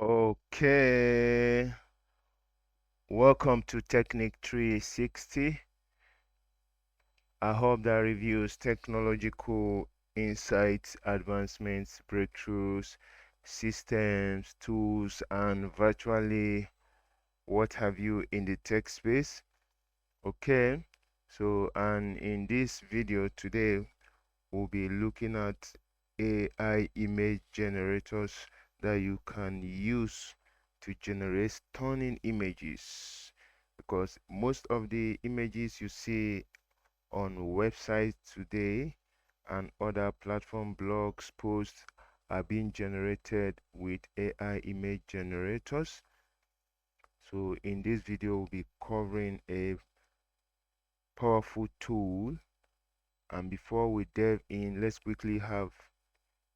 Okay, welcome to Technique 360. I hope that reviews technological insights, advancements, breakthroughs, systems, tools, and virtually what have you in the tech space. Okay, and in this video today, we'll be looking at AI image generators that you can use to generate stunning images, because most of the images you see on websites today and other platform blogs posts are being generated with AI image generators. So in this video we'll be covering a powerful tool, and before we delve in, let's quickly have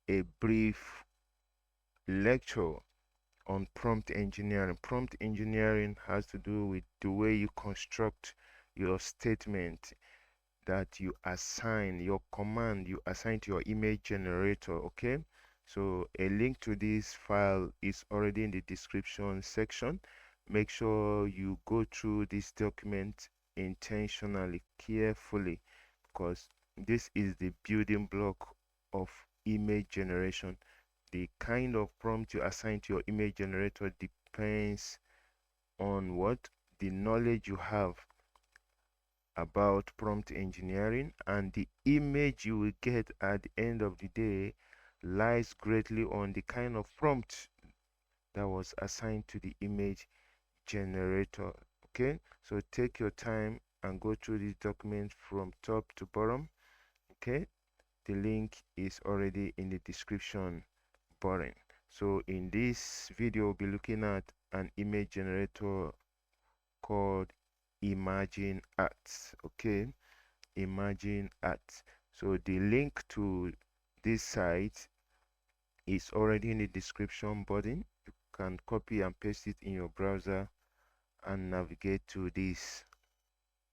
a brief lecture on prompt engineering. Prompt engineering has to do with the way you construct your statement that you assign, your command you assign to your image generator. Okay, so a link to this file is already in the description section. Make sure you go through this document intentionally, carefully, because this is the building block of image generation. The kind of prompt you assign to your image generator depends on what the knowledge you have about prompt engineering, and the image you will get at the end of the day lies greatly on the kind of prompt that was assigned to the image generator. Okay, so take your time and go through this document from top to bottom. Okay, the link is already in the description button. So in this video we'll be looking at an image generator called Imagine Art. Okay, Imagine Art. So the link to this site is already in the description button. You can copy and paste it in your browser and navigate to this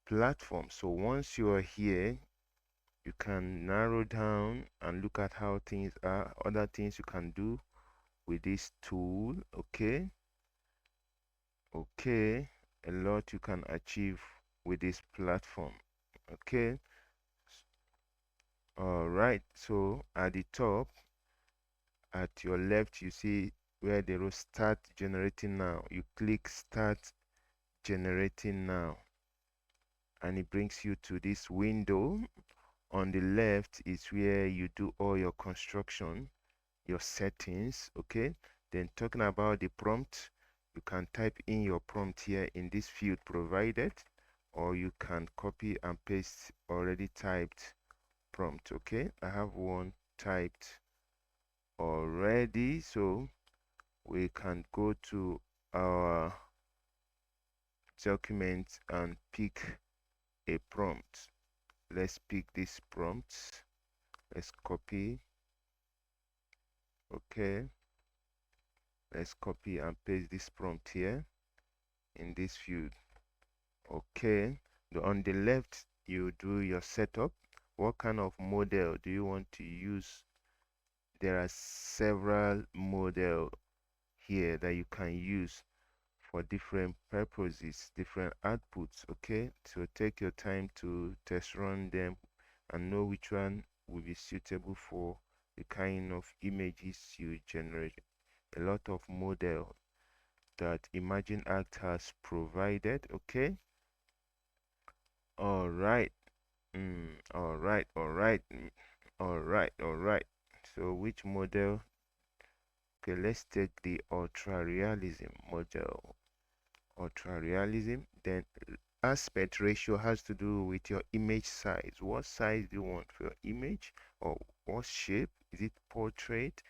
platform. So once you are here, you can narrow down and look at how things are, other things you can do with this tool. Okay, a lot you can achieve with this platform. Okay, all right, so at the top at your left you see where the row start generating now. You click start generating now and it brings you to this window. On the left is where you do all your construction, your settings. Okay, then talking about the prompt, you can type in your prompt here in this field provided, or you can copy and paste already typed prompt. Okay, I have one typed already, so we can go to our document and pick a prompt. Let's pick this prompt. Let's copy. Okay, let's copy and paste this prompt here in this field. Okay, on the left you do your setup. What kind of model do you want to use? There are several models here that you can use for different purposes, different outputs. Okay, so take your time to test run them and know which one will be suitable for the kind of images you generate. A lot of model that Imagine Act has provided. Okay, all right, all right, all right, all right, all right. So which model? Okay, let's take the ultra realism model. Ultra realism, then aspect ratio has to do with your image size. What size do you want for your image, or what shape? Is it portrait,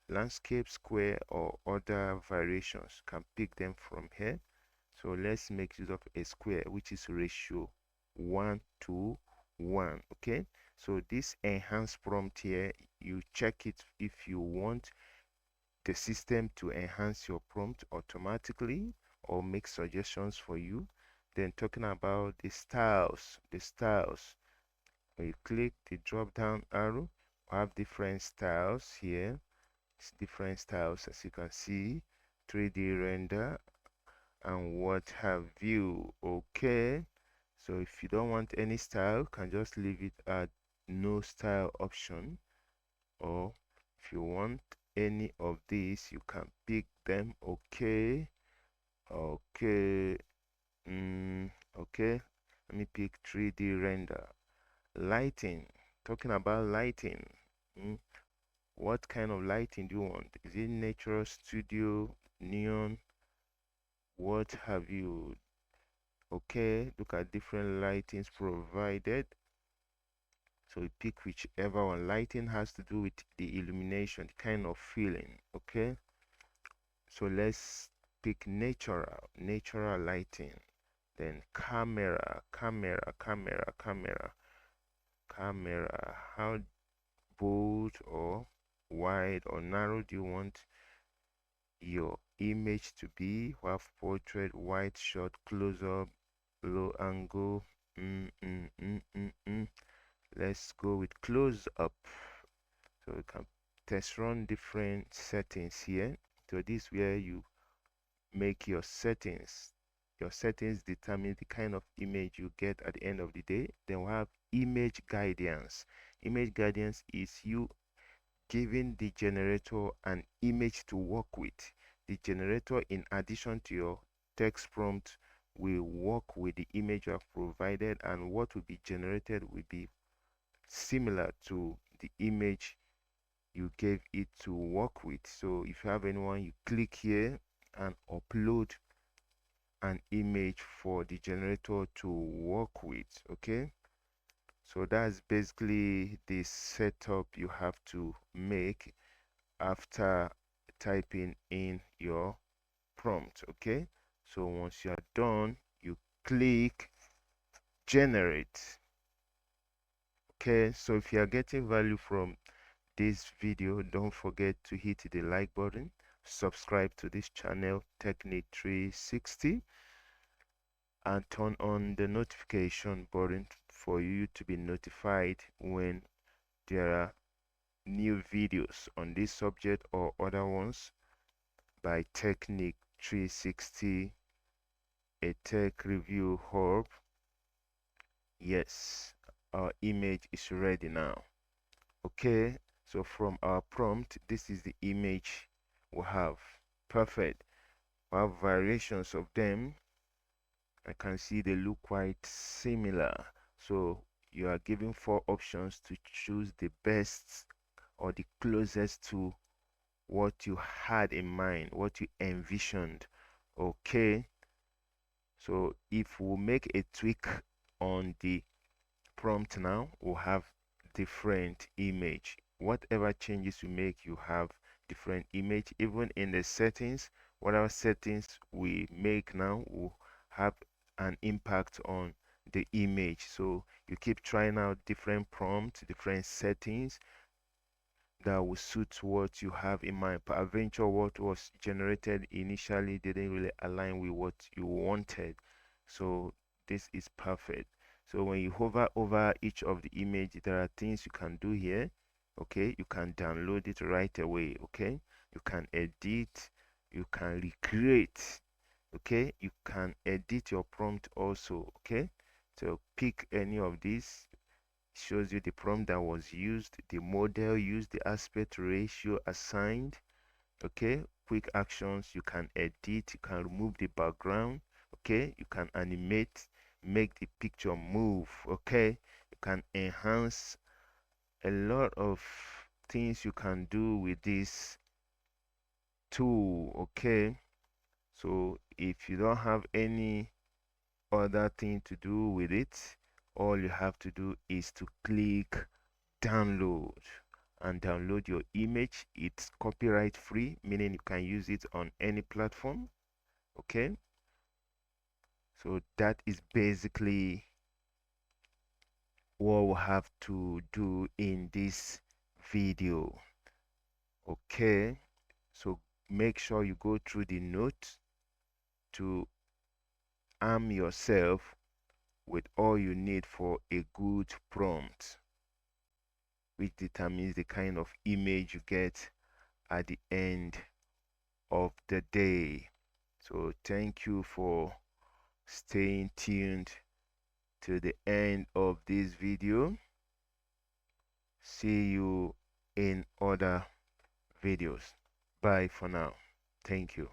landscape, square, or other variations? You can pick them from here. So let's make use of a square, which is ratio 1 to 1. Okay, so this enhanced prompt here, you check it if you want the system to enhance your prompt automatically or make suggestions for you. Then talking about the styles, when you click the drop down arrow, we have different styles here. It's different styles as you can see. 3D render, and what have you. Okay, so if you don't want any style, you can just leave it at no style option, or if you want any of these, you can pick them. Okay, okay, okay, let me pick 3D render. Lighting, talking about lighting, mm, what kind of lighting do you want? Is it natural, studio, neon, what have you? Okay, look at different lightings provided, so you pick whichever one. Lighting has to do with the illumination, the kind of feeling. Okay, so let's pick natural lighting. Then camera. How bold or wide or narrow do you want your image to be? Half portrait, wide shot, close up, low angle. mm, mm, mm, mm, mm. Let's go with close up. So you can test run different settings here. So this is where you make your settings. Your settings determine the kind of image you get at the end of the day. Then we have image guidance. Image guidance is you giving the generator an image to work with. The generator, in addition to your text prompt, will work with the image you have provided, and what will be generated will be similar to the image you gave it to work with. So if you have anyone, you click here and upload an image for the generator to work with. Okay, so that's basically the setup you have to make after typing in your prompt. Okay, so once you are done, you click generate. Okay, so if you are getting value from this video, don't forget to hit the like button, subscribe to this channel Technique 360, and turn on the notification button for you to be notified when there are new videos on this subject or other ones by Technique 360, a tech review hub. Yes, our image is ready now. Okay, so from our prompt, this is the image we have. Perfect. We have variations of them. I can see they look quite similar. So you are given 4 options to choose the best or the closest to what you had in mind, what you envisioned. Okay, so if we make a tweak on the prompt now, we'll have different image. Whatever changes you make, you have different image. Even in the settings, whatever settings we make now will have an impact on the image. So you keep trying out different prompts, different settings that will suit what you have in mind. Peradventure, what was generated initially didn't really align with what you wanted. So this is perfect. So when you hover over each of the image, there are things you can do here. Okay, you can download it right away. Okay, you can edit, you can recreate. Okay, you can edit your prompt also. Okay, so pick any of these. Shows you the prompt that was used, the model used, the aspect ratio assigned. Okay, quick actions, you can edit, you can remove the background. Okay, you can animate, make the picture move. Okay, you can enhance. A lot of things you can do with this tool. Okay, so if you don't have any other thing to do with it, all you have to do is to click download and download your image. It's copyright free, meaning you can use it on any platform. Okay, so that is basically what we have to do in this video. Okay, so make sure you go through the notes to arm yourself with all you need for a good prompt, which determines the kind of image you get at the end of the day. So thank you for staying tuned to the end of this video. See you in other videos. Bye for now. Thank you.